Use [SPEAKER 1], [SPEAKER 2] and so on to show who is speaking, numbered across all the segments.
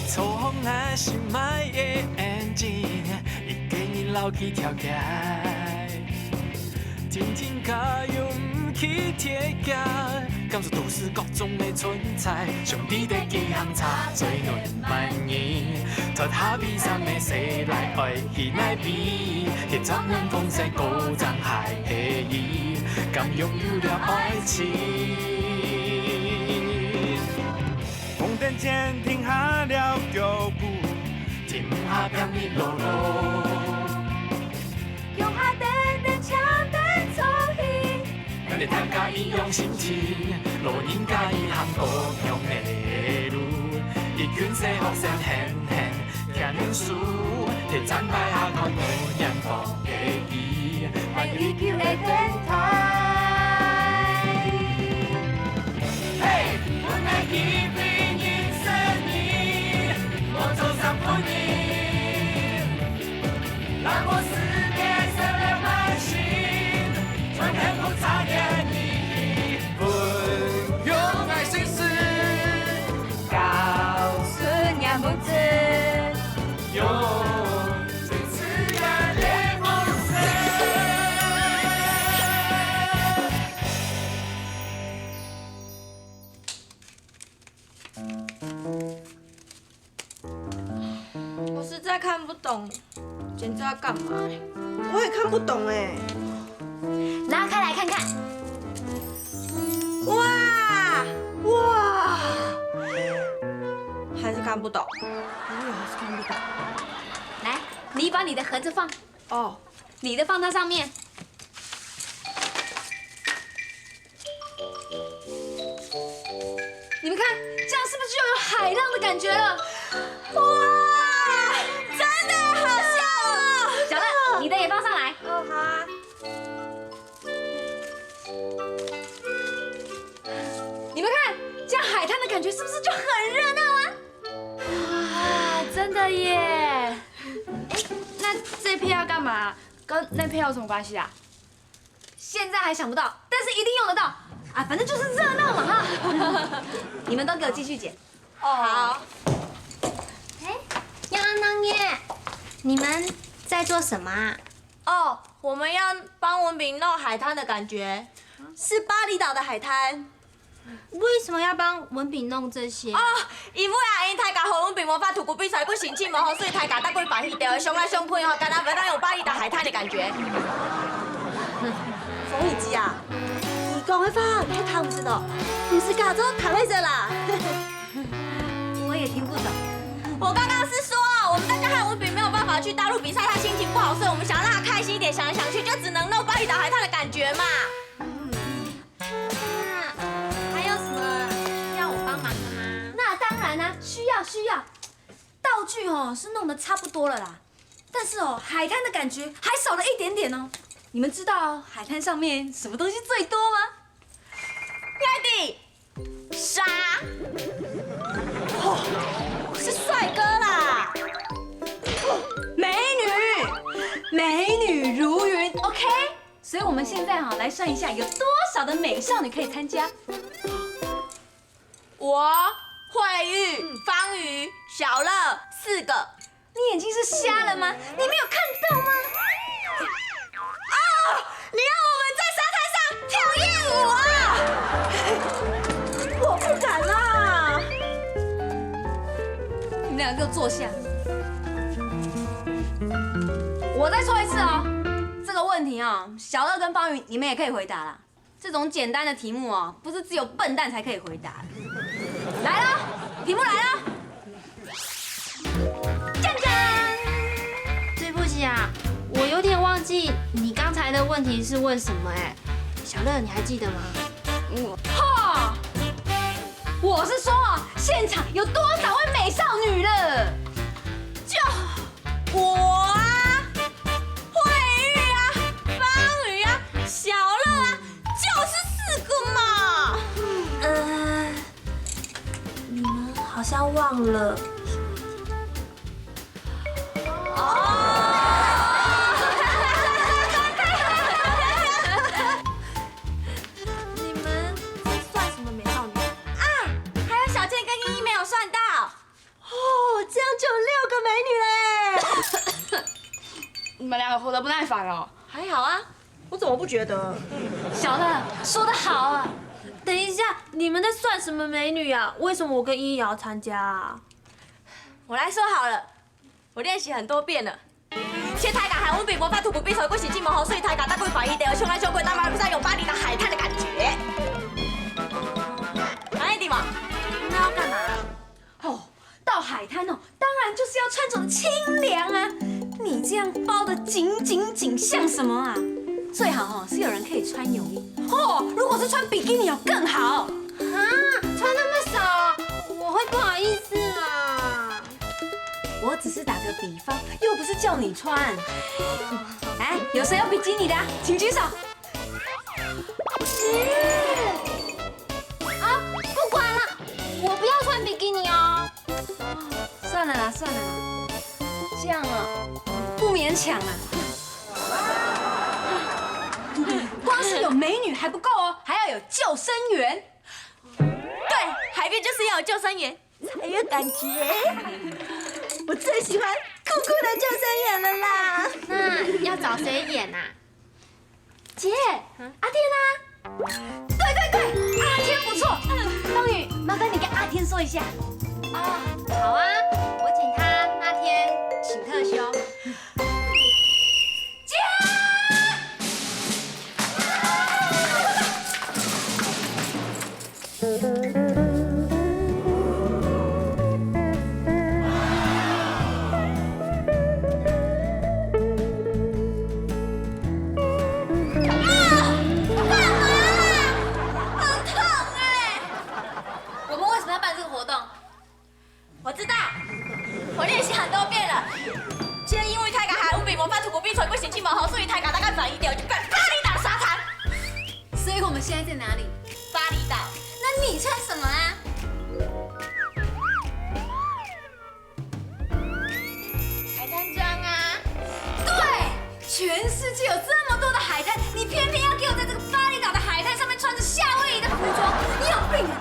[SPEAKER 1] 错风若是歹的缘情，伊假日流去跳街，天天加油不去铁架，感受都市各种的存在，上帝的几行差最难万年，脱下悲伤的世来爱彼来比，迄杂念风势高涨海黑伊，敢拥有了爱情。
[SPEAKER 2] 红灯前停下了脚步，
[SPEAKER 1] 停下变日落落，
[SPEAKER 3] 用下等等枪等走戏，
[SPEAKER 1] 咱的摊家一样心情，路人甲伊行同样的路，伊卷世福生显现听念书，摕砧摆下看无阳光的伊，
[SPEAKER 3] 爱依旧的电台。
[SPEAKER 1] 嘿，阮来去对人生你，我走上婚姻，让我世界色亮满心，传幸福差点你，不用爱心事，
[SPEAKER 3] 告诉娘不知。
[SPEAKER 1] 用最自然的方式。
[SPEAKER 3] 我实在看不懂，剪这要干嘛？
[SPEAKER 4] 我也看不懂哎。
[SPEAKER 3] 拿开来看看。
[SPEAKER 4] 哇哇，
[SPEAKER 3] 还是看不懂。
[SPEAKER 4] 我也还是看不懂。
[SPEAKER 3] 来，你把你的盒子放，
[SPEAKER 4] 哦，
[SPEAKER 3] 你的放在上面。你们看，这样是不是就有海浪的感觉了？哇，真的好笑哦！小乐，你的也放上来。
[SPEAKER 4] 哦好啊。
[SPEAKER 3] 你们看，这样海滩的感觉是不是就很热闹啊？哇，真的耶！哎，那这片要干嘛？跟那片有什么关系啊？现在还想不到，但是一定用得到啊！反正就是热闹嘛哈！你们都给我继续剪。哦，好。
[SPEAKER 5] 哎，杨安当耶，你们在做什么啊？
[SPEAKER 6] 哦，我们要帮文炳弄海滩的感觉，是巴厘岛的海滩。
[SPEAKER 5] 为什么要帮文炳弄这些？
[SPEAKER 6] 哦，因为啊，因大家和文炳魔法图古比赛不成绩无好，所以大家搭几把戏钓的上来上配哦，敢若袂当有巴厘岛海滩的感觉。
[SPEAKER 4] 冯以基啊，你讲的话太唐不是的，不是搞做唐类的啦。
[SPEAKER 5] 我也听不懂。
[SPEAKER 6] 我刚刚是说，我们大家和文炳没有办法去大陆比赛，他心情不好，所以我们想要让他开心一点，想来想去就只能弄巴厘岛海滩的感觉嘛。
[SPEAKER 5] 那还有什么要我帮忙的吗？
[SPEAKER 3] 那当然啦，需要。道具哦是弄得差不多了啦，但是哦海滩的感觉还少了一点点哦。你们知道海滩上面什么东西最多吗？
[SPEAKER 6] 兄弟，沙。是帅哥啦。
[SPEAKER 3] 美女如云 ，OK。所以我们现在哈来算一下有多少的美少女可以参加。
[SPEAKER 6] 我、慧玉、方瑜、小乐4个。
[SPEAKER 3] 你眼睛是瞎了吗？你没有看到吗？
[SPEAKER 6] 哦，你要我们在沙滩上跳艳舞啊！
[SPEAKER 4] 我不敢啦。
[SPEAKER 3] 你们两个给我坐下。我再说一次哦，这个问题哦，小乐跟方瑜你们也可以回答啦。这种简单的题目哦，不是只有笨蛋才可以回答。来了，题目来了。锵锵！
[SPEAKER 5] 对不起啊，我有点忘记你刚才的问题是问什么哎。小乐，你还记得吗？
[SPEAKER 3] 哈！我是说啊，现场有多少位美少女了？
[SPEAKER 6] 就我啊，慧玉啊，方瑜啊，小乐啊，就是4个嘛。
[SPEAKER 4] 你们好像忘了。你们这算什么美少女？
[SPEAKER 6] 啊，还有小倩跟依依没有算到。
[SPEAKER 3] 们两个活得不耐烦哦。
[SPEAKER 6] 还好啊，我怎么不觉得？
[SPEAKER 3] 小乐说得好啊。
[SPEAKER 5] 等一下，你们在算什么美女啊？为什么我跟依依也要参加啊？
[SPEAKER 6] 我来说好了，我练习很多遍了。先台港海温比魔法土不必手过洗进魔猴，所以台港大龟反应得有凶来凶鬼，大马路上有巴黎的海滩的感觉。哪里嘛？
[SPEAKER 5] 那要干嘛？
[SPEAKER 3] 哦，到海滩哦，当然就是要穿着清凉啊。你这样包的紧紧紧，像什么啊？最好哦是有人可以穿泳衣哦，如果是穿比基尼哦更好。
[SPEAKER 5] 啊，穿那么少，我会不好意思啦。
[SPEAKER 3] 我只是打个比方，又不是叫你穿。哎，有谁要比基尼的啊？请举手。
[SPEAKER 5] 啊，不管了，我不要穿比基尼哦。
[SPEAKER 3] 算了啦，算了啦，这样啊，不勉强啊。光是有美女还不够哦，还要有救生员。
[SPEAKER 6] 对，海边就是要有救生员才有感觉。我最喜欢酷酷的救生员了啦！
[SPEAKER 5] 那要找谁演啊？
[SPEAKER 3] 姐，阿天啊！对，阿天不错。冬雨，麻烦你跟阿天说一下。
[SPEAKER 5] 哦，好啊，我请他那天请特休。
[SPEAKER 6] 我知道，我练习很多遍了。今天因为台港海温比魔法土不必锤过行进魔猴，所以台港大概反一点，我就干巴厘岛沙滩。
[SPEAKER 3] 所以我们现在在哪里？
[SPEAKER 6] 巴厘岛。
[SPEAKER 3] 那你穿什么啊？
[SPEAKER 6] 海滩装啊。
[SPEAKER 3] 对，全世界有这么多的海滩，你偏偏要给我在这个巴厘岛的海滩上面穿着夏威夷的服装，你有病啊！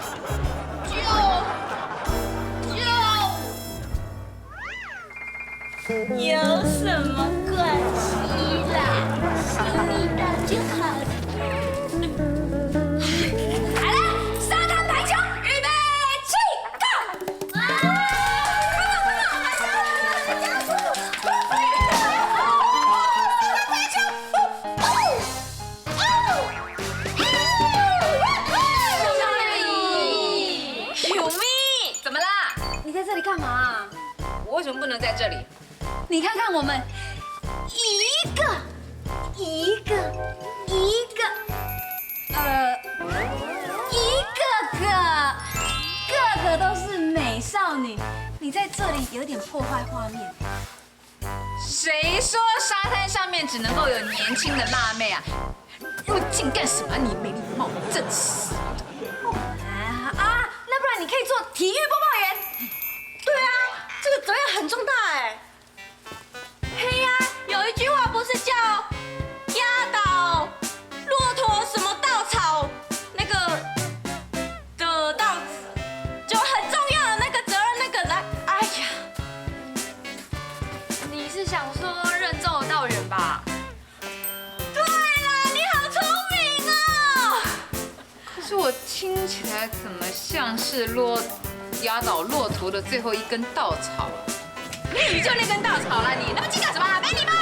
[SPEAKER 6] 有什么关系啦？心里的就好。来了，沙滩排球，预备起，Go！ 有咪，
[SPEAKER 3] 怎么啦？你在这里干嘛？
[SPEAKER 7] 我为什么不能在这里？
[SPEAKER 3] 你看看我们，一个个个都是美少女，你在这里有点破坏画面。
[SPEAKER 7] 谁说沙滩上面只能够有年轻的辣妹啊？入境干什么？你没礼貌，真是。
[SPEAKER 3] 那不然你可以做体育播报员。
[SPEAKER 6] 对啊，这个责任很重大哎。嘿呀，有一句话不是叫压倒骆驼什么稻草那个的稻子，就很重要的那个责任那个来，哎呀，
[SPEAKER 5] 你是想说任重道远吧？
[SPEAKER 6] 对啦，你好聪明哦。
[SPEAKER 7] 可是我听起来怎么像是压倒骆驼的最后一根稻草啊？
[SPEAKER 6] 你就那根稻草了，你那么急干什么？没礼貌。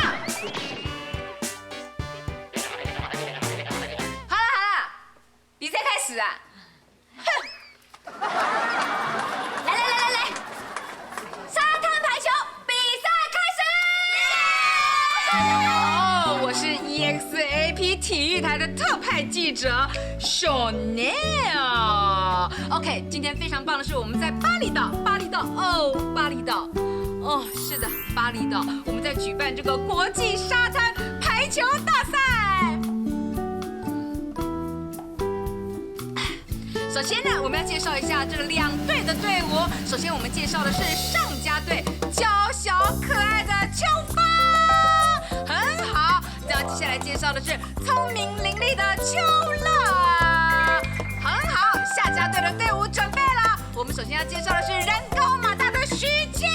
[SPEAKER 7] 好了，比赛开始啊！
[SPEAKER 6] 来，沙滩排球比赛开始！
[SPEAKER 7] 哦，我是 EXAP 体育台的特派记者 Chanel。OK， 今天非常棒的是我们在巴厘岛，巴厘岛。哦，是的，巴厘岛，我们在举办这个国际沙滩排球大赛。首先呢，我们要介绍一下这两队的队伍。首先，我们介绍的是上家队，娇小可爱的秋芳，很好。然后接下来介绍的是聪明伶俐的秋乐，很好。下家队的队伍准备了，我们首先要介绍的是人高马大的徐倩，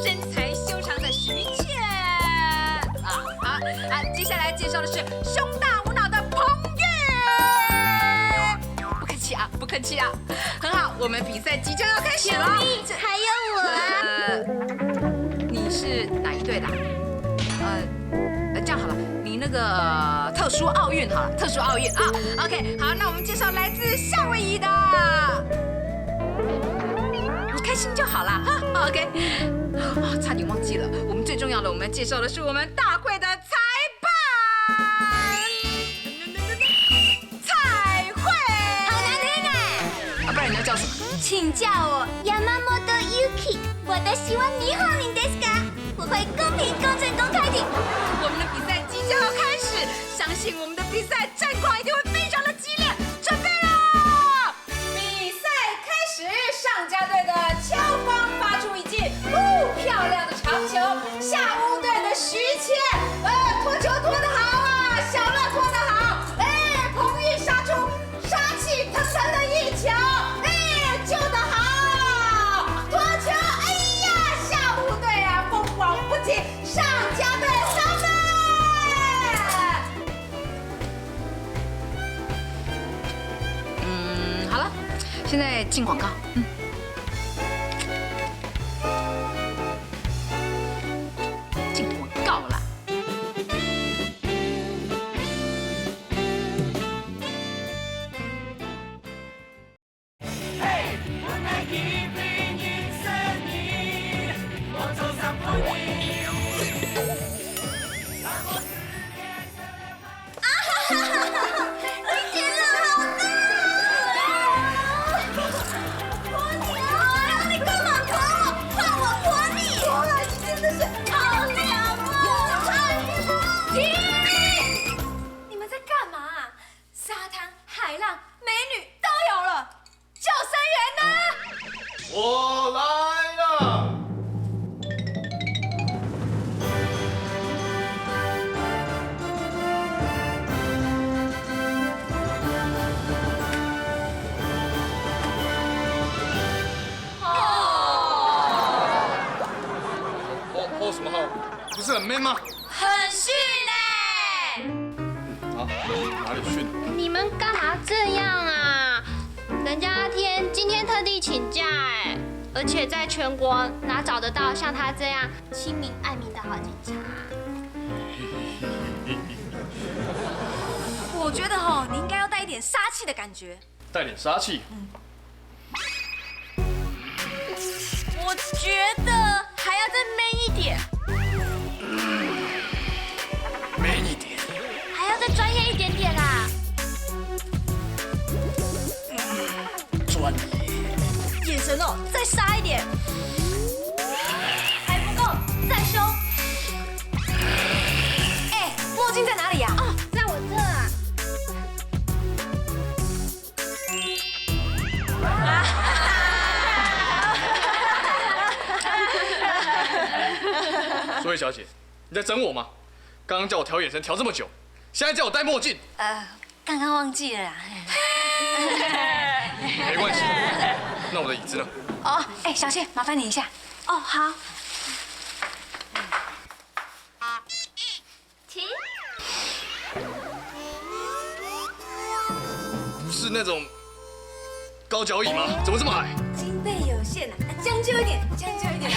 [SPEAKER 7] 身材修长的徐倩。不客气啊。很好，我们比赛即将要开始了。
[SPEAKER 6] 还有我啊！
[SPEAKER 7] 你是哪一队的？这样好了，你那个特殊奥运好了，特殊奥运啊。OK， 好，那我们介绍来自夏威夷的。你开心就好了哈。OK， 差点忘记了，我们最重要的，我们要介绍的是我们大会的裁判。彩绘。
[SPEAKER 6] 好难听哎！
[SPEAKER 7] 不然你要叫什么？
[SPEAKER 6] 请叫我 Yamamoto Yuki， 我的希望你好，你 desu ka？ 我会公平、公正、公开的。
[SPEAKER 7] 我们的比赛即将要开始，相信我们的比赛战况一定会非常的激烈。准备了，比赛开始！上家队的乔芳发出一记漂亮的长球，下乌队的徐倩，拖球拖得好啊，小乐拖得好，彭玉杀出杀气腾腾的一球，救得好，拖球，哎呀，下乌队啊，风往不停，上家队上分。好了，现在进广告。进广告啦。
[SPEAKER 2] 我来了。哦什么号？不是很 man 吗？
[SPEAKER 6] 很逊哎！
[SPEAKER 2] 啊，哪里逊？
[SPEAKER 5] 你们干嘛这样啊？人家今天特地请假哎，而且在全国哪找得到像他这样亲民爱民的好警察？
[SPEAKER 6] 我觉得你应该要带一点杀气的感觉。
[SPEAKER 2] 带点杀气。
[SPEAKER 6] 我觉得还要再 man 一点，
[SPEAKER 2] man 一点。
[SPEAKER 6] 还要再专业一点点啦。
[SPEAKER 2] 专业。
[SPEAKER 6] 眼神再杀一点，还不够，再凶。墨镜在哪里呀？
[SPEAKER 5] 哦，在我这啊。
[SPEAKER 2] 所以小姐，你在整我吗？刚刚叫我调眼神调这么久，现在叫我戴墨镜。
[SPEAKER 6] 刚刚忘记了啦。
[SPEAKER 2] 没关系。那我的椅子呢？
[SPEAKER 6] 小谢，麻烦你一下。哦，好。
[SPEAKER 5] 停。
[SPEAKER 2] 不是那种高脚椅吗？怎么这么矮？
[SPEAKER 6] 经费有限啊，将就一点，将就一点。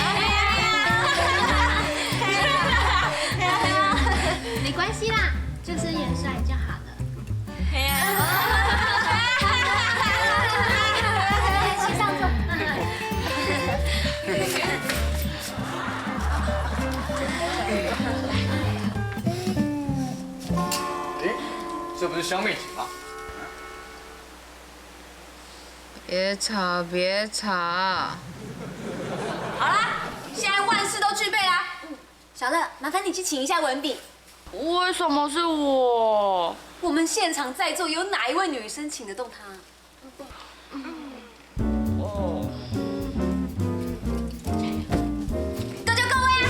[SPEAKER 5] 没关系啦，就是演帅就好了。
[SPEAKER 6] 请上座。
[SPEAKER 2] 这不是香妹姐吗？
[SPEAKER 7] 别吵，别吵。
[SPEAKER 6] 好啦，现在万事都具备啦。小乐，麻烦你去请一下文笔。
[SPEAKER 3] 为什么是我？
[SPEAKER 6] 我们现场在座有哪一位女生请得动他？
[SPEAKER 2] 哦。
[SPEAKER 6] 各就各位啊！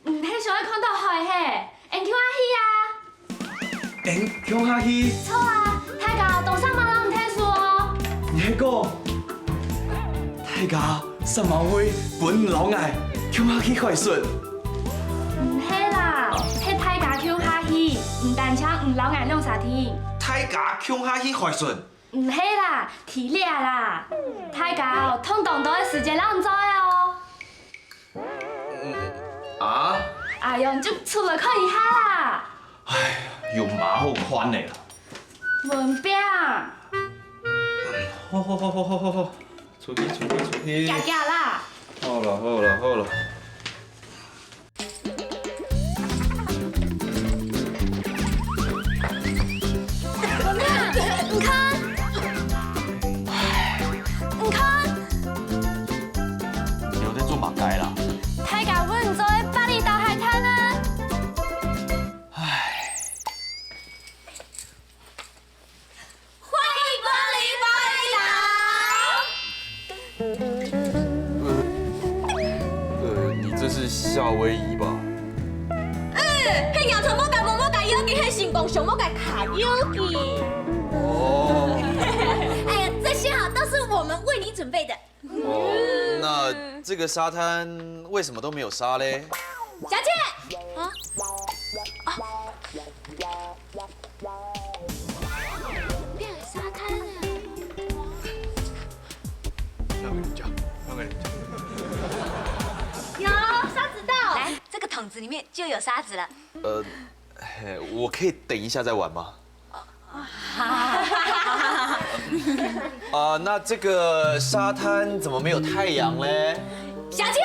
[SPEAKER 3] 唔，迄上海看到海嘿，缘去啊去啊！
[SPEAKER 8] 演乡下戏，
[SPEAKER 3] 错啊，太甲动上马人唔睇数哦。
[SPEAKER 8] 你迄个大家三毛灰本老爱乡下戏快顺。
[SPEAKER 3] 唔係啦，係太甲腔下戲，唔單槍唔老眼兩啥天。
[SPEAKER 8] 大家乡下戲快順。
[SPEAKER 3] 唔係啦，體力啦，太甲通動到嘅時間讓唔知哦。
[SPEAKER 8] 啊？
[SPEAKER 3] 哎呦，你就出來看一下啦。
[SPEAKER 8] 哎呀，有馬好寬的啦。
[SPEAKER 3] 文炳，
[SPEAKER 8] 好，出去。
[SPEAKER 3] 夾夾啦。
[SPEAKER 8] 好了。
[SPEAKER 3] 唔看，
[SPEAKER 8] 你有在做馬街啦？
[SPEAKER 3] 太甲阮唔做巴厘島海灘啊。
[SPEAKER 6] 欢迎光临巴厘岛。
[SPEAKER 2] 你这是夏威夷吧？
[SPEAKER 6] 迄摇头莫甲摸甲腰记，迄成功上莫甲卡腰记。
[SPEAKER 2] 哦，
[SPEAKER 4] 哎呀，这些好都是我们为你准备的。
[SPEAKER 9] 那这个沙滩为什么都没有沙嘞？
[SPEAKER 6] 小姐，
[SPEAKER 3] 变沙灘
[SPEAKER 6] 有沙子到。
[SPEAKER 4] 来，这个桶子里面就有沙子了。
[SPEAKER 9] 我可以等一下再玩吗？那这个沙滩怎么没有太阳嘞？
[SPEAKER 6] 小姐，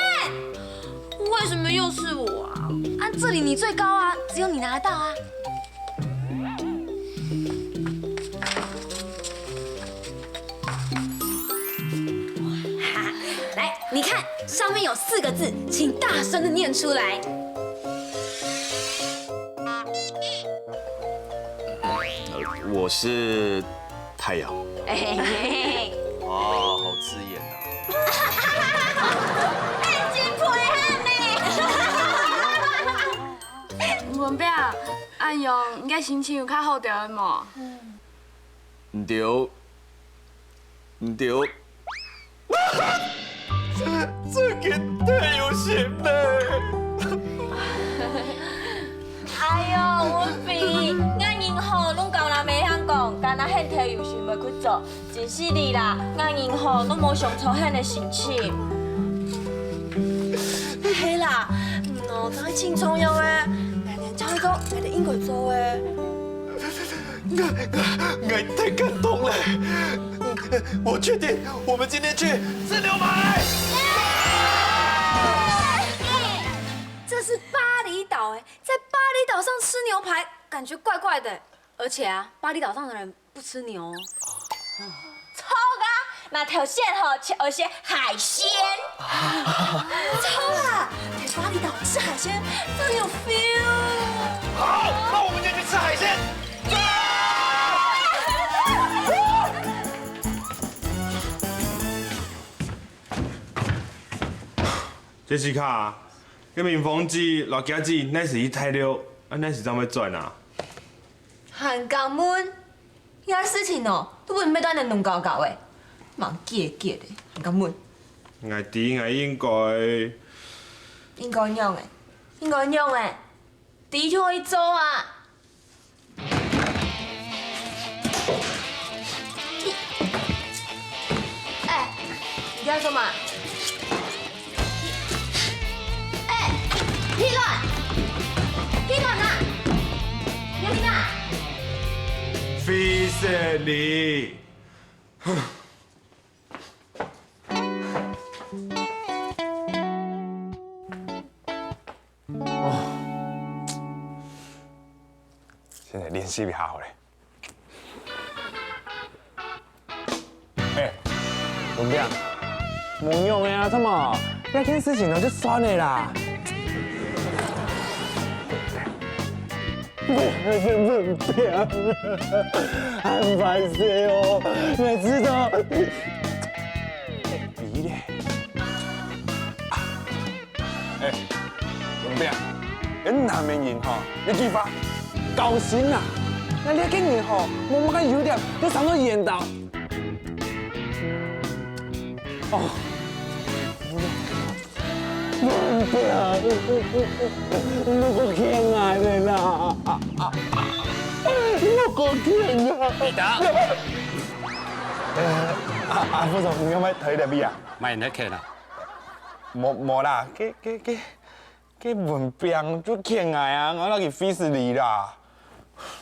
[SPEAKER 5] 为什么又是我啊？
[SPEAKER 4] 啊，这里你最高啊，只有你拿得到啊。来，你看上面有4个字，请大声的念出来。
[SPEAKER 9] 我是太阳。哇，好刺眼呐！
[SPEAKER 3] 文炳，安用应该心情有较好点的嘛。
[SPEAKER 9] 唔对，这个太有型了。
[SPEAKER 6] 哎呦，文碧，俺银行拢交人袂晓讲，干那现体又想要去做，真是哩啦！俺银行拢无上粗狠的心情。嘿啦，喏，咱轻松用诶，奶奶唱歌，奶奶应该做诶。
[SPEAKER 9] 我太感动了，我确定我们今天去吃牛排。
[SPEAKER 4] 这是巴厘岛哎，在巴厘岛上吃牛排，感觉怪怪的。而且啊，巴厘岛上的人不吃牛哦。
[SPEAKER 6] 错啊！那条线吼吃而些海鲜。
[SPEAKER 4] 错啦，在巴厘岛吃海鲜真有 feel。
[SPEAKER 9] 好，那我们就去吃海鲜。
[SPEAKER 10] 这是卡，迄面风机、落架子，那是伊太溜，那是怎要转啊？
[SPEAKER 6] 韩江门，遐事情哦，都不能要等人弄搞搞的，忙结的韩江门。
[SPEAKER 10] 我弟我应该
[SPEAKER 6] 应该用的，的确可以做啊。哎，你在干嘛？哎，屁乱啊！你要去哪？
[SPEAKER 10] 费雪里。
[SPEAKER 11] 现在练习比较好嘞。哎，文炳，冇用的啊，怎么？那件事情呢就算了啦。我还是文炳，很烦死哦，每次都。咦嘞？哎，文炳，恁那边人哈，你记法高薪啊！那你今年吼，无乜有点，你上到演到。哦。我个天啊！你啦！我个天啊！
[SPEAKER 12] 彼得。
[SPEAKER 11] 阿副總，唔該咪睇條邊啊？
[SPEAKER 12] 咪你睇啦。
[SPEAKER 11] 冇啦，佢文憑做欠挨啊，我那個費事你啦。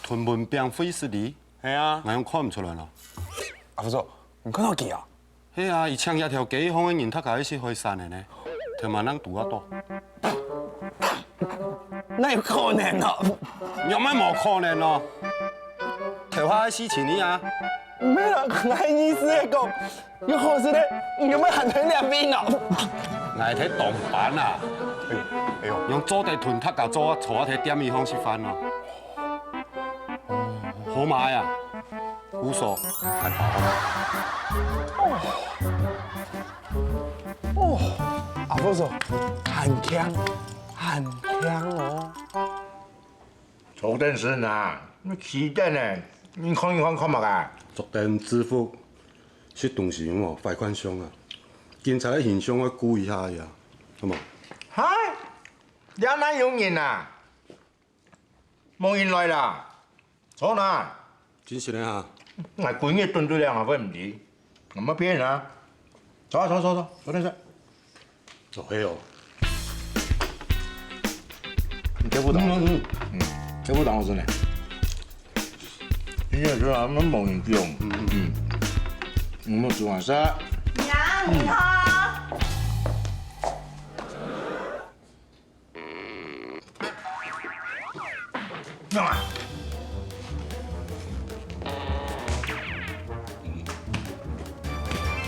[SPEAKER 12] 屯文憑費事你？係啊，我用看唔出來咯。
[SPEAKER 11] 阿副總，唔看到記啊？
[SPEAKER 12] 係啊，伊搶一條街，好嘅人他家是開山嘅呢，條萬人賭得多。
[SPEAKER 11] 那有可能咯？
[SPEAKER 12] 有咩冇可能咯？條下事情你啊？
[SPEAKER 11] 唔係啦，我意思係講，有好事咧，有咩行喺兩邊咯？
[SPEAKER 12] 我係睇動版啊！
[SPEAKER 11] 哎呦，
[SPEAKER 12] 用做地屯他家做坐一睇點樣方式翻咯。好買啊！無數係
[SPEAKER 11] 哦，阿副總，很強哦！
[SPEAKER 13] 做電視啊，你起電呢？你看乜嘅？
[SPEAKER 12] 昨天支付出東西哦，罰款箱啊！警察嘅現象我估一下呀，好冇？
[SPEAKER 13] 嗨，兩難有人啊，冇人來啦，坐啦。
[SPEAKER 12] 真是咧嚇！
[SPEAKER 13] 我規日蹲住兩下佢唔理，唔乜騙人啊！坐電視。
[SPEAKER 12] 做戲哦。
[SPEAKER 13] 你給不懂？給不懂我真的。今天說我們冇人用，我們做完事。
[SPEAKER 6] 娘，你好。
[SPEAKER 13] 用啊！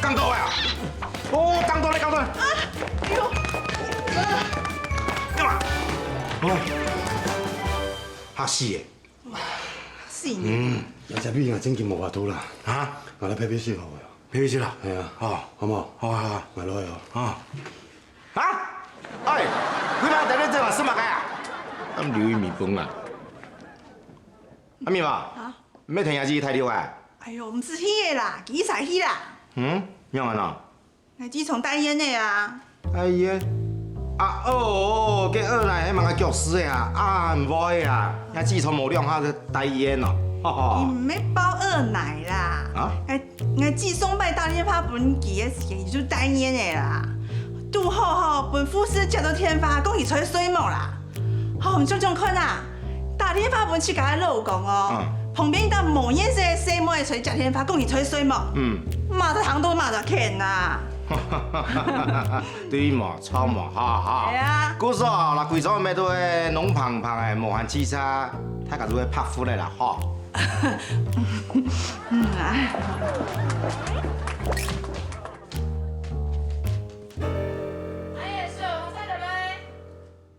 [SPEAKER 13] 更多呀！哦，更多嘞！啊！哎呦！用啊！哦，嚇死嘅！
[SPEAKER 6] 死你！
[SPEAKER 12] 有隻邊啊，真件冇法度啦！
[SPEAKER 13] 嚇！
[SPEAKER 12] 我嚟批批書好啊！
[SPEAKER 13] 批批書啦！
[SPEAKER 12] 係啊！
[SPEAKER 13] 哦，
[SPEAKER 12] 好冇？
[SPEAKER 13] 好，
[SPEAKER 12] 咪攞去哦！
[SPEAKER 13] 啊！哎，佢媽在你這話什麼嘅啊？咁留意米崩啊！阿咪嘛，咩聽日子睇了啊？
[SPEAKER 6] 哎呦，唔是迄個啦，記彩迄啦。
[SPEAKER 13] 樣啊？
[SPEAKER 6] 係自從代言的啊。
[SPEAKER 13] 哎呀！啊哦，cái二奶係問個腳屎嘅啊，唔會啊，一自從冇兩下就代言咯。
[SPEAKER 6] 伊唔係包二奶啦。
[SPEAKER 13] 啊？
[SPEAKER 6] 我自送拜大電花本記嘅時間就代言的啦。拄好吼，本富士接到天花，講伊吹水毛啦。好，唔種看啊，大天花本去甲佢老公哦。旁邊搭無顏色嘅細妹吹食天花，講伊吹水毛。罵得糖都罵得欠呐。
[SPEAKER 13] 對嘛，錯嘛，哈。
[SPEAKER 6] 係啊。
[SPEAKER 13] 故說嗱，貴州咩都係濃胖胖嘅無限汽車，睇下都係拍夫嚟啦，哈。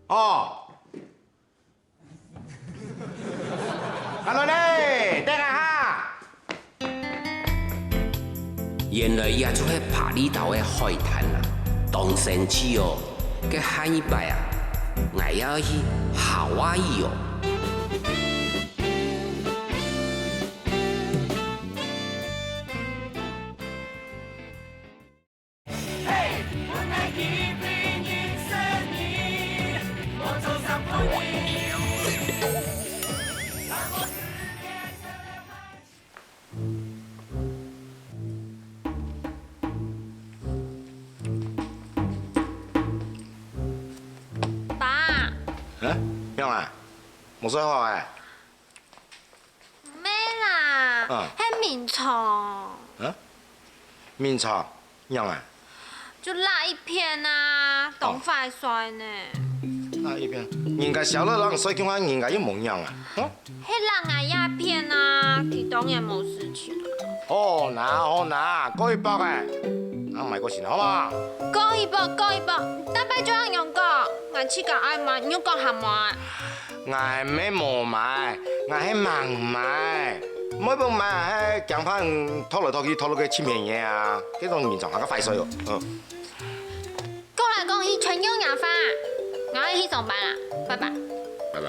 [SPEAKER 13] 哦。Hello này, tên là ha.
[SPEAKER 14] 原來也就係巴厘島嘅海灘啦，當成去哦，嘅下一擺啊，我要去夏威夷哦。
[SPEAKER 13] 冇水喝誒？
[SPEAKER 5] 咩啦？係面床。
[SPEAKER 13] 面床樣啊？
[SPEAKER 5] 就辣一片啊，當快衰呢。
[SPEAKER 13] 辣一片，人家小了人水叫我人家又冇樣啊？
[SPEAKER 5] 係辣牙一片啊，佢當然冇事情。
[SPEAKER 13] 好拿，過一百誒，我買過錢好嘛？
[SPEAKER 5] 過一百，但係最後用過，我自己愛買，用過係買。
[SPEAKER 13] 我咩冇買，我係盲買，每部買係強拍拖來拖去拖到佢千片嘢啊！呢種面床更加快衰喎。
[SPEAKER 5] 過來講去全用牙花，我要去上班啦，拜拜。
[SPEAKER 13] 拜拜。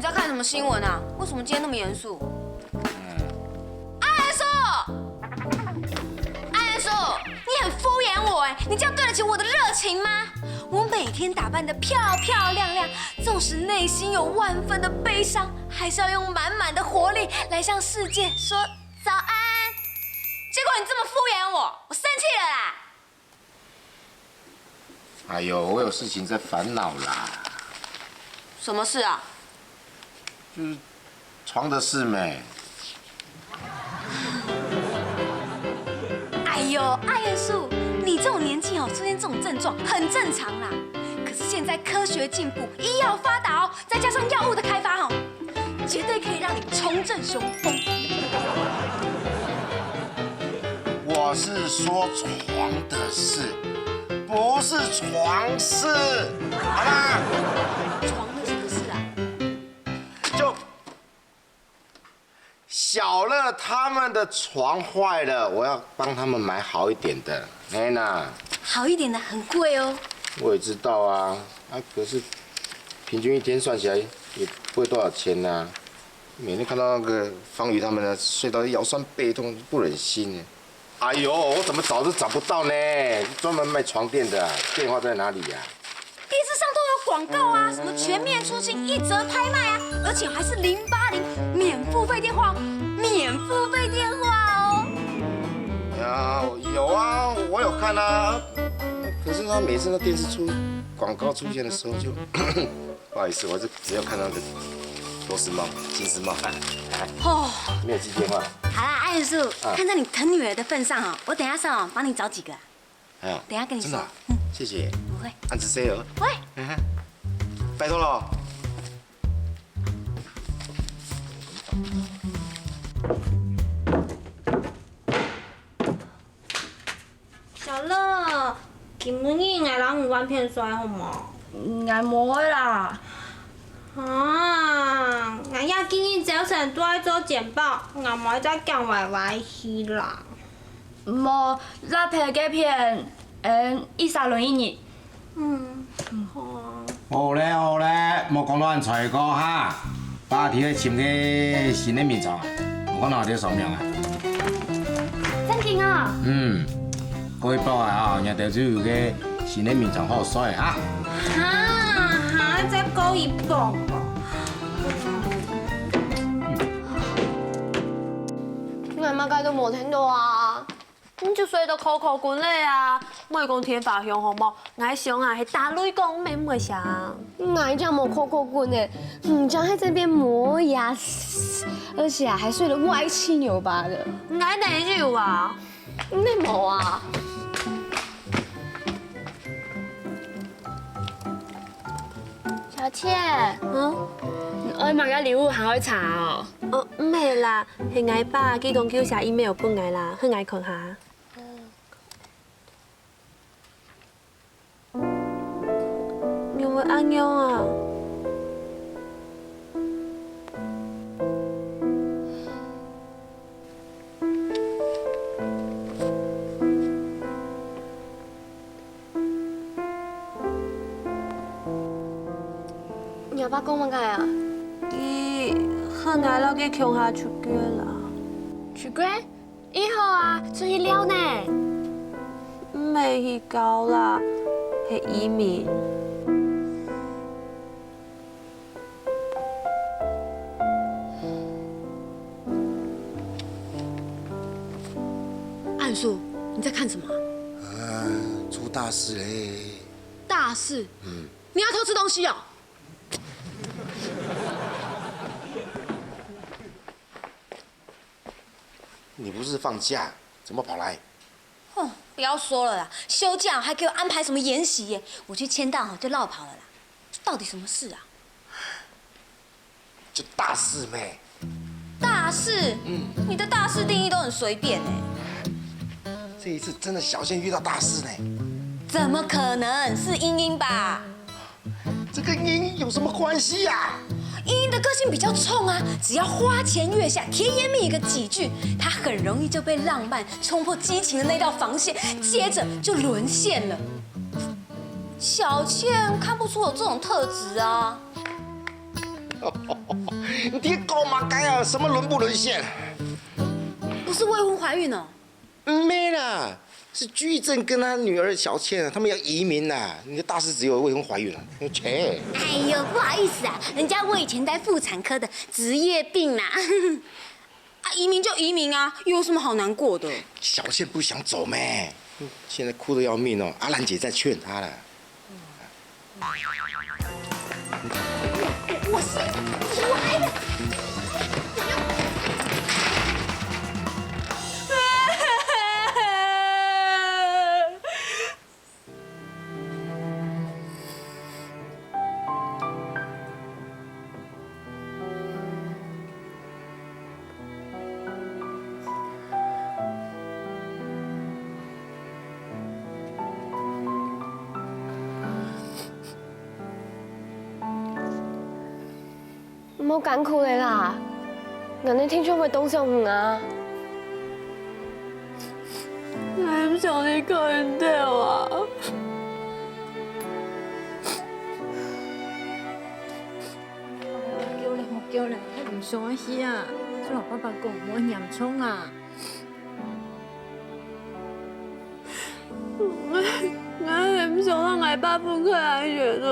[SPEAKER 4] 在看什么新闻啊？为什么今天那么严肃？安叔，安叔，你很敷衍我哎！你这样对得起我的热情吗？我每天打扮得漂漂亮亮，纵使内心有万分的悲伤，还是要用满满的活力来向世界说早安。结果你这么敷衍我，我生气了啦！
[SPEAKER 13] 哎呦，我有事情在烦恼啦。
[SPEAKER 4] 什么事啊？
[SPEAKER 13] 就是床的事没。
[SPEAKER 4] 哎呦，阿元叔，你这种年纪哦，出现这种症状很正常啦。可是现在科学进步，医药发达哦，再加上药物的开发哦，绝对可以让你重振雄风。
[SPEAKER 13] 我是说床的事，不是床事，好吗？
[SPEAKER 4] 床的什么事啊？
[SPEAKER 13] 就小乐他们的床坏了，我要帮他们买好一点的。哎娜，
[SPEAKER 4] 好一点的很贵哦。
[SPEAKER 13] 我也知道啊，可是平均一天算起来也不会多少钱呐。每天看到那个方宇他们呢睡到腰酸背痛，不忍心呢。哎呦，我怎么找都找不到呢？专门卖床垫的，电话在哪里呀？
[SPEAKER 4] 电视上都有广告啊，什么全面出清1折拍卖啊，而且还是080免付费电话，免付费电话哦。
[SPEAKER 13] 呀，有啊，我有看啊。可是他每次那电视广告出现的时候就，不好意思，我只有看到那个螺丝帽、金丝帽，
[SPEAKER 4] 哦，
[SPEAKER 13] 没有接电话。
[SPEAKER 4] 好啦，阿元叔，看在你疼女儿的份上哦，我等一下上网帮你找几个。
[SPEAKER 13] 哎呀，
[SPEAKER 4] 等一下跟你说。
[SPEAKER 13] 真的，谢谢。
[SPEAKER 4] 不会。
[SPEAKER 13] 安子 C 哦。
[SPEAKER 4] 喂。
[SPEAKER 13] 拜托了。
[SPEAKER 5] 小乐，今晡日我人有玩片衰好吗？
[SPEAKER 3] 我无会啦。
[SPEAKER 5] 啊，我要今日早上都爱做简报，我冇再讲歪歪去啦。
[SPEAKER 3] 无，咱拍个片，1、3轮1日。
[SPEAKER 13] 好嘞好嘞，莫讲乱揣歌哈。把题咧签个新的面罩，我讲哪啲扫描啊？
[SPEAKER 3] 真劲啊！
[SPEAKER 13] 各位报啊，人哋就有个新的面罩好帅哈。
[SPEAKER 5] 再高一磅吧。
[SPEAKER 6] 我妈介都无聽到啊！你就睡到口口滾咧啊！我係講天發香好冇？我想啊係打雷公咩唔會想？
[SPEAKER 15] 我这么口口滚呢，这样在这边磨牙，而且还睡得歪七扭八的。
[SPEAKER 6] 我哪有啊？
[SPEAKER 15] 你冇啊？小倩，我买个礼物还会查哦。
[SPEAKER 6] 唔係啦，係我爸寄講叫寫 email 俾我啦，去我看下。有冇安樣啊？
[SPEAKER 15] 你阿爸讲乜嘢啊？
[SPEAKER 6] 伊去我老嘅鄉下出國啦。
[SPEAKER 15] 出國？以後啊，出去了呢？
[SPEAKER 6] 唔係去搞啦，係移民。
[SPEAKER 4] 安叔，你在看什么？
[SPEAKER 13] 出大事嘞！
[SPEAKER 4] 大事？你要偷吃东西哦？
[SPEAKER 13] 你不是放假，怎么跑来？
[SPEAKER 4] 哦，不要说了啦，休假还给我安排什么研习耶？我去签到就落跑了啦。这到底什么事啊？
[SPEAKER 13] 就大事呗。
[SPEAKER 4] 大事？你的大事定义都很随便哎。
[SPEAKER 13] 这一次真的小倩遇到大事呢。
[SPEAKER 4] 怎么可能？是英英吧？
[SPEAKER 13] 这跟英英有什么关系呀？
[SPEAKER 4] 英英的个性比较冲啊，只要花前月下，甜言蜜语个几句，她很容易就被浪漫冲破激情的那道防线，接着就沦陷了。小倩看不出有这种特质啊。
[SPEAKER 13] 你搞嘛该啊？什么沦不沦陷？
[SPEAKER 6] 不是未婚怀孕哦？
[SPEAKER 13] 没啦，是居正跟他女儿小倩，他们要移民啦。你的大师只有未婚怀孕了，切！
[SPEAKER 4] 哎呦，不好意思啊，人家我以前在妇产科的职业病啦。
[SPEAKER 6] 啊，移民就移民啊，又有什么好难过的？
[SPEAKER 13] 小倩不想走咩？现在哭得要命哦。阿兰姐在劝她了。
[SPEAKER 4] 我来了。
[SPEAKER 15] 唔好緊箍你啦，人哋聽咗咪當上唔啊？我唔想你一個人掉啊！
[SPEAKER 16] 叫你，唔想去啊！我老爸爸講我嚴重啊！我係唔想讓我爸父去安全啊！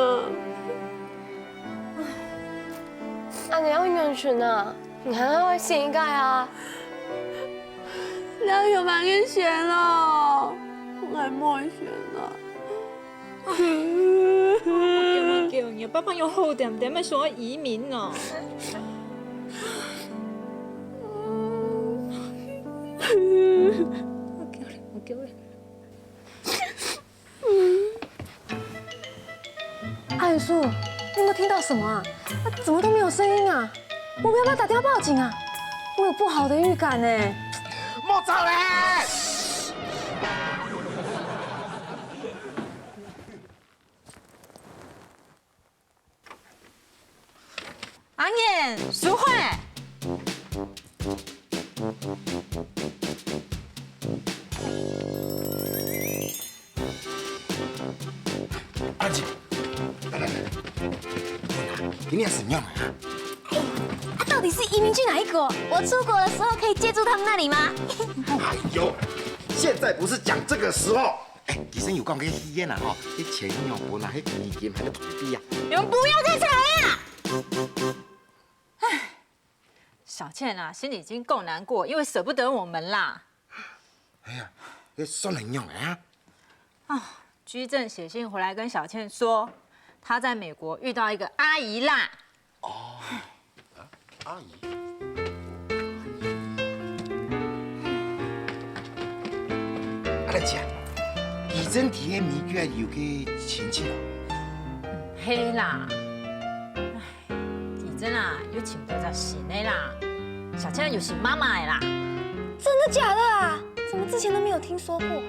[SPEAKER 16] 你要安全啊！你還要先界啊！你要慢啲選咯，我係冇選啦。
[SPEAKER 17] 我叫你，爸爸要好點點，咪想我移民哦。我叫你。
[SPEAKER 6] 安叔，你有没有听到什么啊？怎么都没有声音啊？我们要不要打电话报警啊？我有不好的预感呢。
[SPEAKER 13] 莫走嘞！
[SPEAKER 17] 阿燕，淑慧。
[SPEAKER 13] 阿姐，来，今天怎么样啊？
[SPEAKER 4] 他到底是移民去哪一国？我出国的时候可以借住他们那里吗？
[SPEAKER 13] 哎呦，现在不是讲这个时候。哎，医生有讲给医院啊，哈，那钱要不拿，那年金还要退币呀。
[SPEAKER 17] 你们不要再吵了！哎，小倩啊，心里已经够难过，因为舍不得我们啦。
[SPEAKER 13] 哎呀，那算很用啊。
[SPEAKER 17] 啊，居正写信回来跟小倩说，他在美国遇到一个阿姨啦。
[SPEAKER 13] 哦，阿姨。阿兰姐，医生提的美国有个亲戚了。
[SPEAKER 17] 嘿啦，哎，医生啊，有请到在新的啦，小倩有是妈妈的啦。
[SPEAKER 4] 真的假的啊？怎么之前都没有听说过？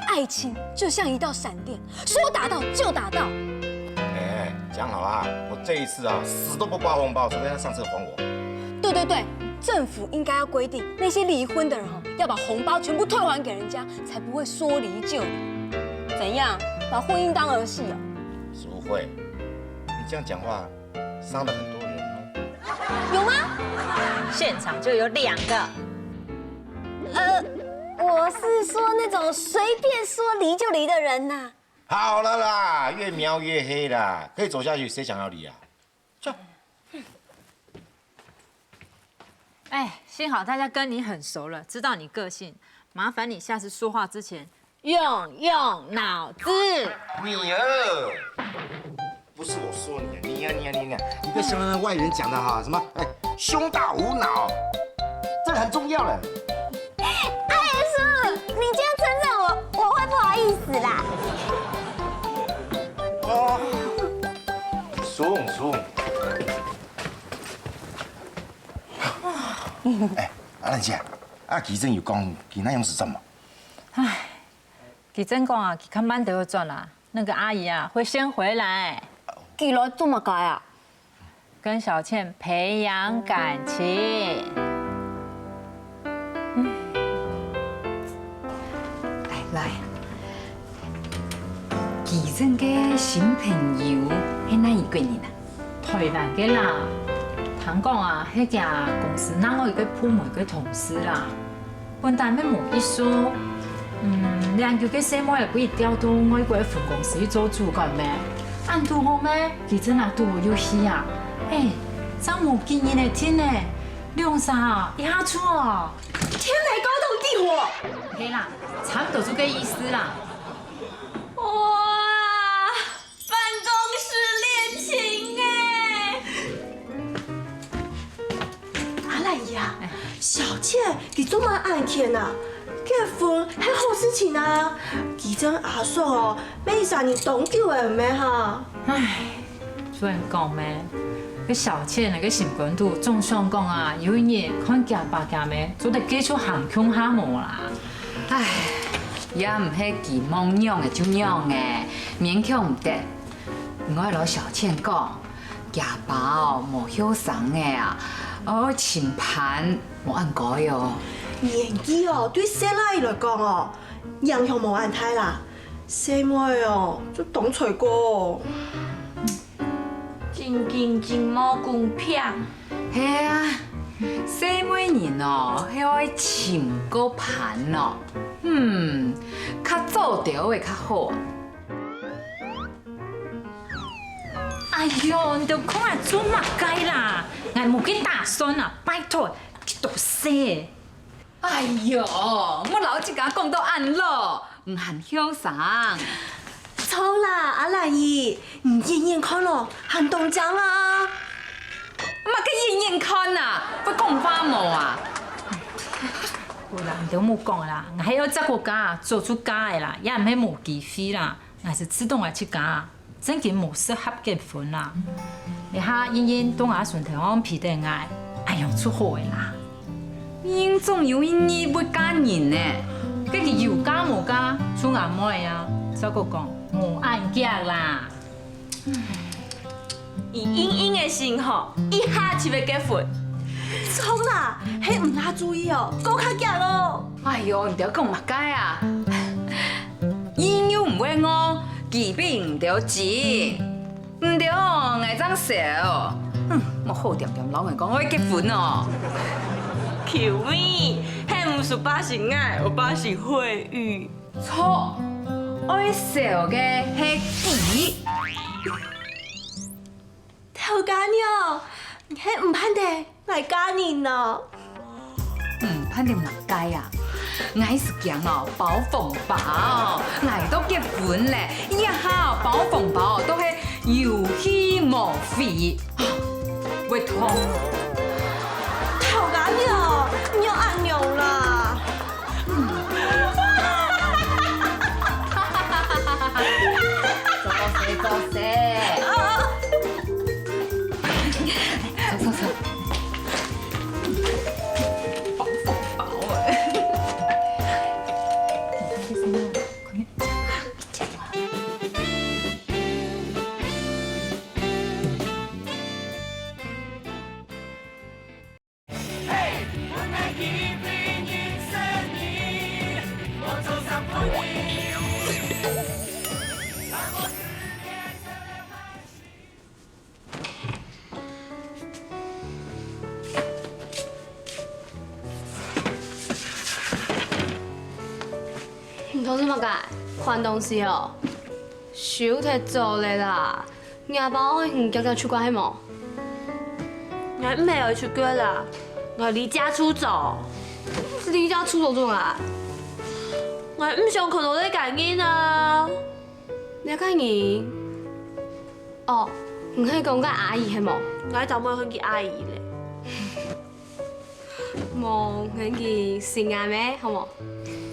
[SPEAKER 4] 爱情就像一道闪电，说打到就打到。
[SPEAKER 13] 哎，讲好啊，我这一次啊，死都不包红包，除非他上次还我。
[SPEAKER 6] 对，政府应该要规定，那些离婚的人要把红包全部退还给人家，才不会说离就离。怎样，把婚姻当儿戏啊？
[SPEAKER 13] 淑慧，你这样讲话伤了很多人哦。
[SPEAKER 6] 有吗？
[SPEAKER 17] 现场就有2个。
[SPEAKER 4] 我是说那种随便说离就离的人呐。
[SPEAKER 13] 好了啦，越描越黑啦，可以走下去，谁想要离啊？走。
[SPEAKER 17] 哎，幸好大家跟你很熟了，知道你个性，麻烦你下次说话之前用脑子。
[SPEAKER 13] 你儿，不是我说你啊，你不要像那外人讲的哈，什么胸大无脑，这个很重要了。
[SPEAKER 4] 阿爷叔，你这样称赞我，我会不好意思啦。
[SPEAKER 13] 哦，怂。哎，阿兰姐，奇珍有讲其那样是什么？
[SPEAKER 17] 哎，奇珍讲啊，看慢得转啦，那个阿姨啊会先回来。
[SPEAKER 6] 寄来做嘛该啊？
[SPEAKER 17] 跟小倩培养感情。
[SPEAKER 18] 来，奇珍嘅新朋友，喺哪一个人啊？
[SPEAKER 17] 吹烂嘅啦。听讲啊，迄间公司哪有一个部门嘅同事啦，本单要无意思。两叫嘅小妹也可以调到外国分公司去做主管咩？按拄好咩？佢真系拄好有戏啊！真无经验的天呢，两啥一下出哦。
[SPEAKER 6] 天雷勾动地火。
[SPEAKER 17] 嘿啦，差不多就这意思啦。
[SPEAKER 6] 哇，办公室恋情哎！阿兰姨啊，小倩，你做乜案件啊？结婚系好事情啊！其真阿叔哦，每3年长久的咩哈？
[SPEAKER 17] 唉，做人讲咩？个小倩那个心肝肚总想讲啊，有一日看家爸家妹做得继续行穷下无啦。
[SPEAKER 18] 唉，也唔系期望养的就养的，勉强唔得。我老小倩讲，家爸哦无晓送的啊，琴盘无按改哦。
[SPEAKER 6] 年纪哦，对小奶来讲哦，影响无安太啦。小妹哦，就懂吹过。
[SPEAKER 16] 真经真无公平。
[SPEAKER 18] 系啊，小妹人哦，迄个琴个盘哦，较做着会较好。
[SPEAKER 17] 哎呦，你都看来做乜计啦？俺冇去打算啊，拜托，去读书。
[SPEAKER 18] 哎呦，我老一家讲到安咯，唔含嚣张。
[SPEAKER 6] 错啦，阿兰姨，你演演看咯，喊东江啊！
[SPEAKER 18] 嘛去演演看啊，不讲话无啊？
[SPEAKER 17] 好啦，你都冇讲啦，我还要这个家做出家的啦，也唔系冇机会啦，我是自动来去家，真嘅冇适合结婚啦。你下演演东亚顺头皮得爱，哎呦出好的啦。
[SPEAKER 18] 因总有一日要嫁人呢，
[SPEAKER 17] 跟佢有家冇家，出眼妹啊！这个讲冇按嫁啦。
[SPEAKER 6] 以英英的心吼，一下就要结婚。错啦，迄唔下注意哦，够较假咯。
[SPEAKER 18] 哎呦，唔着讲嘛解啊！英又唔会我，kỳ比唔着钱，唔着挨张笑。我好掂掂老人讲我要结婚哦。
[SPEAKER 6] 求你，迄唔是把是爱，我把是惠誉。
[SPEAKER 18] 错，爱笑嘅係奇。
[SPEAKER 6] 偷家呢？迄唔盼得来家人咯。
[SPEAKER 18] 盼得嘛解啊！我是讲哦，包红包，我都结婚咧，以後包紅包都係有氣無費，會痛。
[SPEAKER 6] 頭家呢？唔要按鈕啦。
[SPEAKER 18] 多謝。走。
[SPEAKER 15] 同事乜解？换东西哦，少摕做咧啦。牙包我唔叫佢出關係冇？
[SPEAKER 6] 我沒有出國啦，我離家出走。
[SPEAKER 15] 離家出走做啊？
[SPEAKER 6] 我唔想看到你感恩啊！
[SPEAKER 15] 你感恩？哦，唔係講個阿姨係冇？
[SPEAKER 6] 我就冇去見阿姨咧。
[SPEAKER 15] 冇去見新阿妹好冇？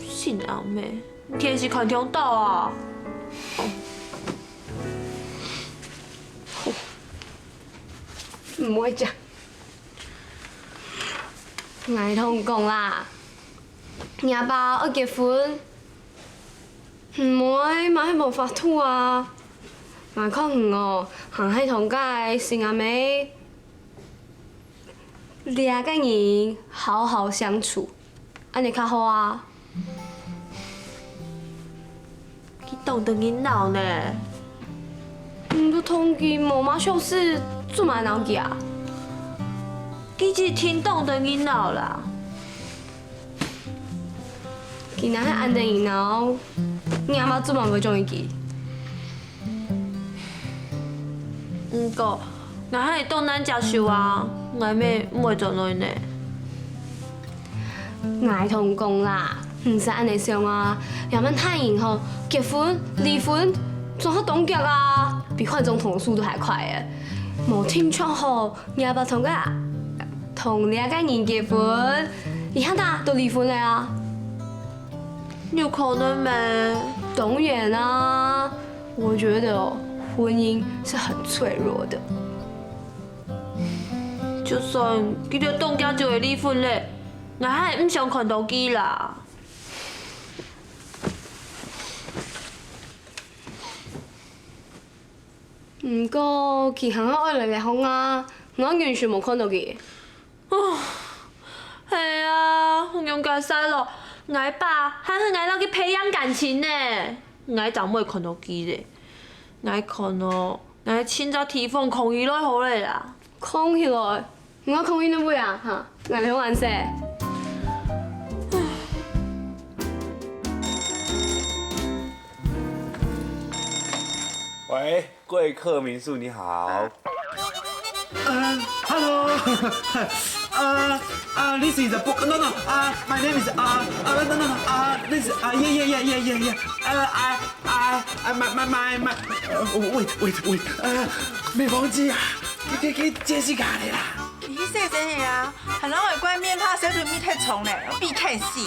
[SPEAKER 6] 新阿妹？天是看聽到啊！
[SPEAKER 15] 唔會講，我同講啦，阿爸要結婚，唔會買無法度啊！我可能哦，行喺同街新阿妹，兩個人好好相處，安尼較好啊！
[SPEAKER 6] 你懂得你鬧呢？
[SPEAKER 15] 你都同佢冇乜小事做嘛闹去啊？
[SPEAKER 6] 伊只听懂的囡仔啦。
[SPEAKER 15] 今仔迄安定以后，你阿妈做嘛袂中意记。
[SPEAKER 6] 毋过，若还会当咱接受啊，外面唔会做落呢。
[SPEAKER 15] 我同讲啦，唔使安尼想啊，要咱太严吼，结婚、离婚，仲好当局啊，比换总统的速度还快诶。无听错吼，你阿爸同两个人结婚，以后大都离婚了啊？
[SPEAKER 6] 有可能没？
[SPEAKER 15] 当然啊，我觉得哦，婚姻是很脆弱的。
[SPEAKER 6] 就算记得当家就会离婚咧，我还唔想看到机啦。
[SPEAKER 15] 不过，其行我爱离婚啊，我完全无看到佢。
[SPEAKER 6] 哦，系啊，用介使咯。我爸还和我去培养感情呢，我怎会看到机咧？我看哦，我凊早提防空伊来好咧啦。
[SPEAKER 15] 空起来，我空伊都袂啊哈，我嚟玩噻。
[SPEAKER 11] 喂，贵客民宿你好。
[SPEAKER 8] Hello. This is a book. No. My name is no. This yeah. My. Wait. 美凤姐啊，佢杰西卡嚟啦。
[SPEAKER 19] 你去洗洗去啊，很难会怪面怕小对面太重嘞，我避开死。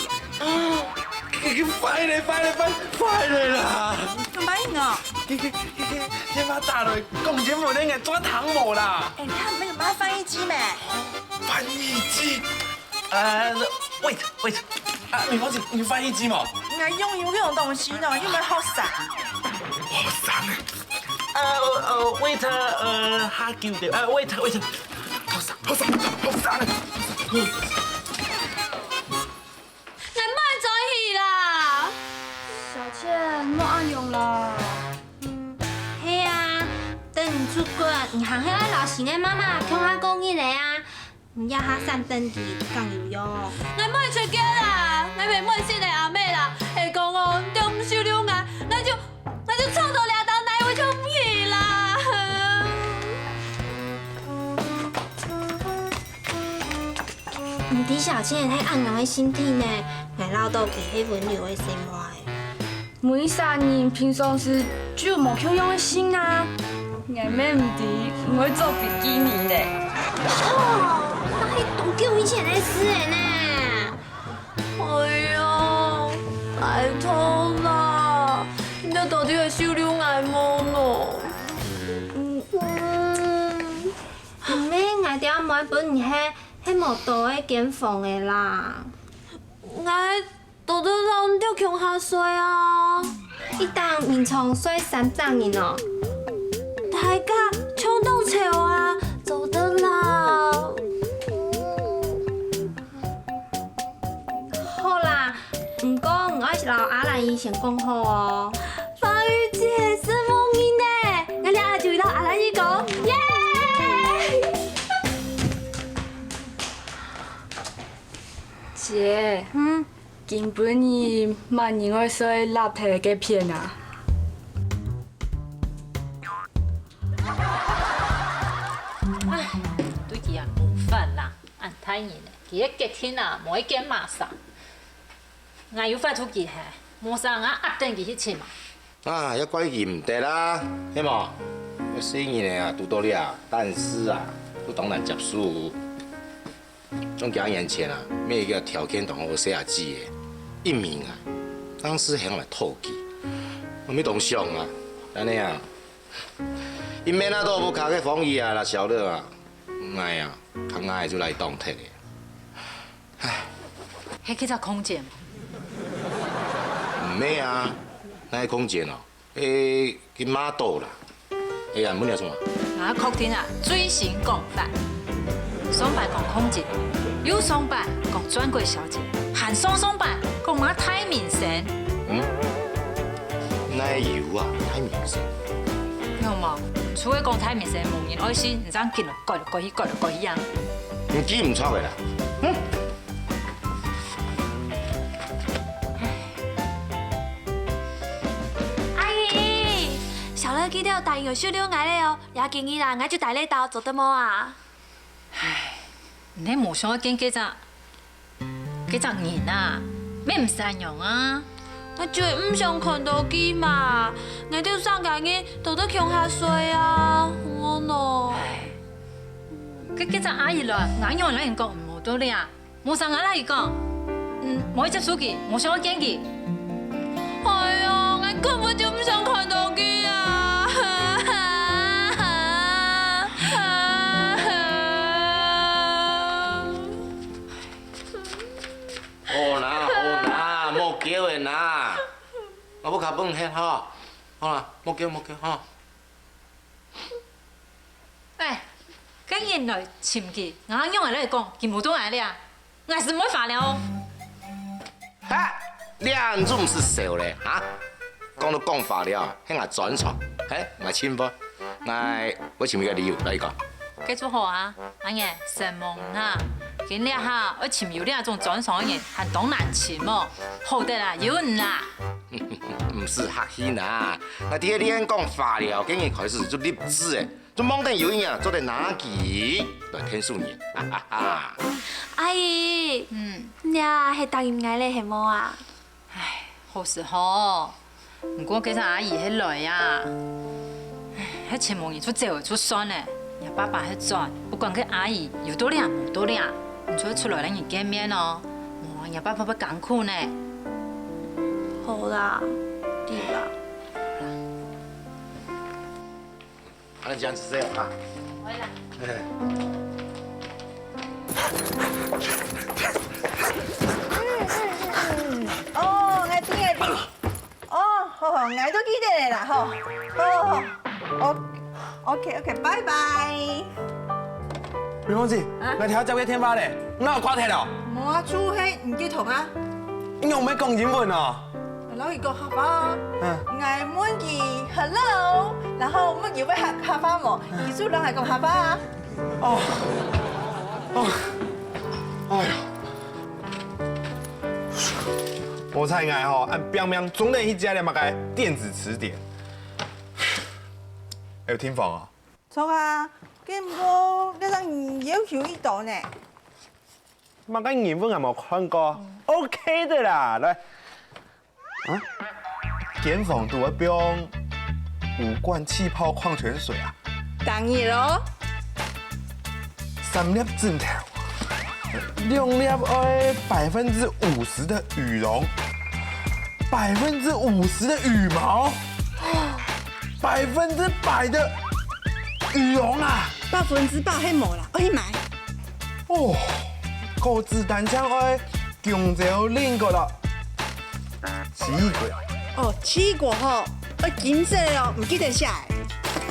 [SPEAKER 8] 快嚟啦！
[SPEAKER 19] 唔把應哦。
[SPEAKER 8] 天媽打來，公姐妹你係裝糖冇啦。
[SPEAKER 19] 哎，你看那个把翻譯機咩？
[SPEAKER 8] 翻譯機？Wait，美鳳姐，你翻譯機冇？
[SPEAKER 19] 我用這種東西呢，因為好散。
[SPEAKER 8] 好散啊！Wait，他叫的，wait，好散。
[SPEAKER 3] 小倩，莫按用啦。
[SPEAKER 5] 嘿啊，等你出国，你行迄个老成的妈妈向我讲起来啊，你要下山登记更有用。
[SPEAKER 6] 我莫出家啦，我袂莫信的阿妹啦，会讲哦，对唔收留我，那就冲到俩刀奶我就唔去啦。
[SPEAKER 5] 唔知小倩迄暗人的身体呢，我老到给迄温柔的生活的。
[SPEAKER 3] 每3年平常时只有无口用的心啊，眼妹唔知唔会做比基尼嘞。
[SPEAKER 5] 哦，那是多久以前的事了呢？
[SPEAKER 6] 哎呀，拜托啦，你到底会收留我无咯？
[SPEAKER 5] 唔免，我哋买本迄无道的检房的啦。
[SPEAKER 6] 我到底让掉穷下水啊！
[SPEAKER 5] 一当面床水3丈人哦。
[SPEAKER 6] 大家冲动潮啊，走得啦。
[SPEAKER 5] 好啦，不过我还是老阿兰姨先讲好哦。
[SPEAKER 6] 方玉姐是梦影呢，我俩就老阿兰姨讲，耶！
[SPEAKER 3] 姐，今本年万年我说立体嘅片啊。
[SPEAKER 17] 唉，对伊啊无法啦，按太严嘞，伊个隔天啊，无一件马上，我有法出去嘿，马上我压定去吃嘛。
[SPEAKER 13] 啊，要怪伊唔得啦，嘿无？我生意呢啊，拄到了，但是啊，不当然接受。从几年前啊，每一个条件同我写下字的，一名啊，当时向来透气，我咪当上啊，安尼啊，伊免啊都无卡个防疫啊，啦晓得啊，唔爱啊，空爱就来当铁的，唉，
[SPEAKER 17] 迄叫做空姐嘛。
[SPEAKER 13] 唔免啊，那个空姐哦，去马岛啦，哎呀，唔了什么？
[SPEAKER 17] 啊，确定啊，追形共犯。双版讲空姐，有双版讲专柜小姐，含双版讲马太明星。
[SPEAKER 13] 奶油啊，太明星。
[SPEAKER 17] 有冇？除非讲台面上无人爱心，唔知见了过去啊。
[SPEAKER 13] 你记唔错的啦。
[SPEAKER 4] 阿姨，小乐记得答应有收留我咧哦，也建议啦，我就带你到做得么啊？
[SPEAKER 17] 你无想要见几只人啊？咩唔善用啊？
[SPEAKER 4] 我就係唔想看到佢嘛，我都生家嘅到得強下水啊，我喏。
[SPEAKER 17] 幾隻阿姨來，眼用人講唔好多咧啊，冇上眼啦伊講，冇一隻手機，冇想要見佢。
[SPEAKER 4] 係啊，我根本就唔想看到佢啊！
[SPEAKER 13] 好啦，莫叫的啦，我要卡飯吃吼，好啦，莫叫吼。
[SPEAKER 17] 哎，跟人來潛佢，眼用人嚟講，佢冇多眼咧啊，我是唔會發了。
[SPEAKER 13] 哈，兩種是笑咧啊！講到講法了，喺我轉錯，嘿，我親不？我前面嘅理由嚟講。
[SPEAKER 17] 記住好啊，阿爺神夢啊！今日哈，我潛有呢種轉爽嘅，係當難潛哦，好得啦，有人啦。
[SPEAKER 13] 唔是客氣啦，我聽你講法了，竟然開始就立志誒，就望定有人啊，做得哪幾來天數年，哈哈哈！
[SPEAKER 4] 阿姨，你啊係答應我咧係冇啊？
[SPEAKER 17] 唉，好時好，唔過幾隻阿姨喺來啊，喺潛夢而出走出酸咧，也爸爸喺轉，不管佢阿姨有多靚冇多靚。唔出出來兩人見面哦，我也爸爸不艱苦呢。
[SPEAKER 4] 好啦，對啦。
[SPEAKER 13] 好啦，這樣子這樣啊。
[SPEAKER 17] 可以啦。
[SPEAKER 19] 哦，我知。哦，好，我都記得你啦，好，OK，拜拜。
[SPEAKER 11] 梅芳姐，我聽交俾天花咧，我有掛題了。
[SPEAKER 19] 冇啊，做戲唔記同啊。
[SPEAKER 11] 因為我咪講英文啊。
[SPEAKER 19] 老一個客話，我問佢 hello， 然後我要俾客話喎，意思兩係講客話啊。
[SPEAKER 11] 哎呀，我猜愛吼，按表面總得去加點乜嘅電子詞典。有聽房啊？
[SPEAKER 19] 錯啊。咁我呢張要求呢度呢？
[SPEAKER 11] 乜嘅英文有冇看過 ？OK 的啦，來。啊？檢房度一邊5罐氣泡礦泉水啊？
[SPEAKER 19] 當然咯。
[SPEAKER 11] 3粒枕頭，2粒愛50%的羽絨，50%的羽毛，100%的。羽絨啊
[SPEAKER 19] ，100%係冇啦，我去買。
[SPEAKER 11] 哦，個子彈槍愛強就拎過啦，奇異鬼。
[SPEAKER 19] 哦，奇異鬼嗬，我金色嘅哦，唔記得寫。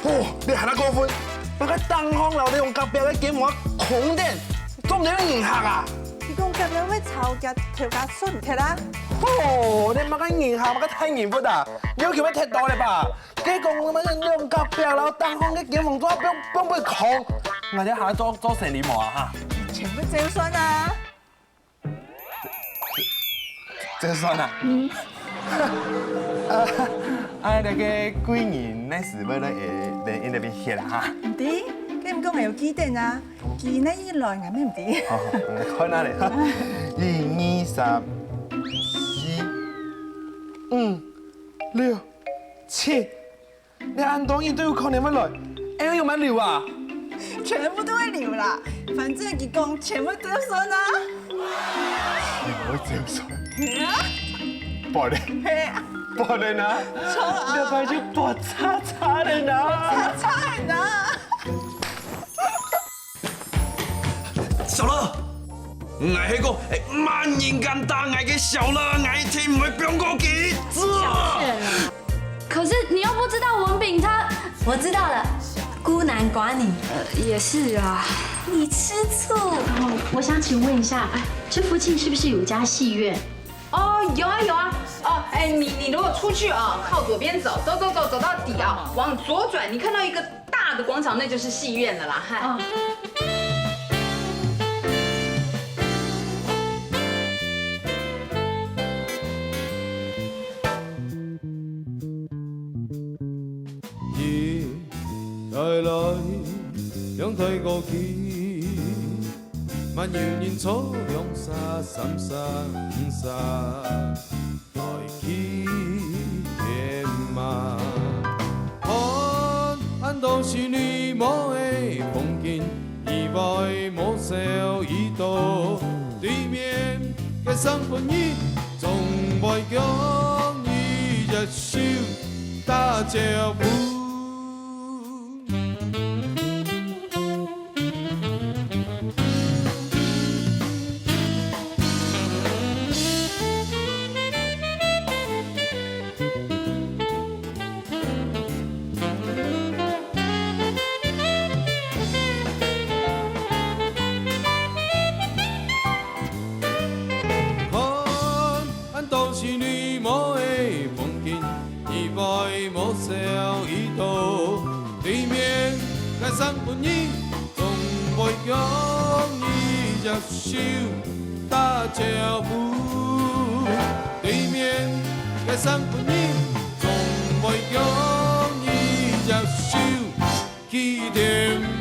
[SPEAKER 11] 哦，你係得過分，我個燈光樓你用隔壁嘅檢我紅電，裝點樣迎客啊？
[SPEAKER 19] 你講隔壁咩炒價條價衰唔踢啦？
[SPEAKER 11] 哦，你乜個迎客乜個太嚴複啊？要求咩踢到你吧？佢講乜用隔壁樓燈光嘅檢房裝幫佢紅，我哋下做成點啊嚇？
[SPEAKER 19] 全部正信啊！
[SPEAKER 11] 正信啊？那個貴人那時候咧誒喺那邊寫啦嚇。
[SPEAKER 19] 唔知，佢唔講係有幾定啊？幾呢一來係咩唔知？
[SPEAKER 11] 我看下嚟嚇，1、2、3、4、5、6、7，你按當然都要靠你乜來？要用乜料啊？
[SPEAKER 19] 全部都係料啦，反正佢講全部都信啦。
[SPEAKER 11] 全部都信。
[SPEAKER 19] 係啊。
[SPEAKER 11] bỏ đi. Bỏ đi nào. Được phải chứ bỏ xa đi nào.
[SPEAKER 19] Xa đi nào.
[SPEAKER 8] 小樂，我係個萬人間大愛嘅小樂，我聽唔會變過幾次。
[SPEAKER 3] 可是你又不知道文炳他，
[SPEAKER 6] 我知道了，孤男寡女。
[SPEAKER 3] 也是啊。
[SPEAKER 6] 你吃醋。
[SPEAKER 20] 我想请问一下，这附近是不是有家戏院？
[SPEAKER 7] 哦，有啊有啊。哦，你如果出去啊，靠左边走，走到底啊，往左转，你看到一个大
[SPEAKER 21] 大的广场，那就是戏院了啦。嗨。
[SPEAKER 22] 来，两台高起，万有人初两三三三三，来去天马。看都是你无的风景，意外无笑一道，对面嘅三分一，从未讲你一手打招呼。三分二，从未讲你一手打招呼。对面嘅三分二，从未讲你一手去甜。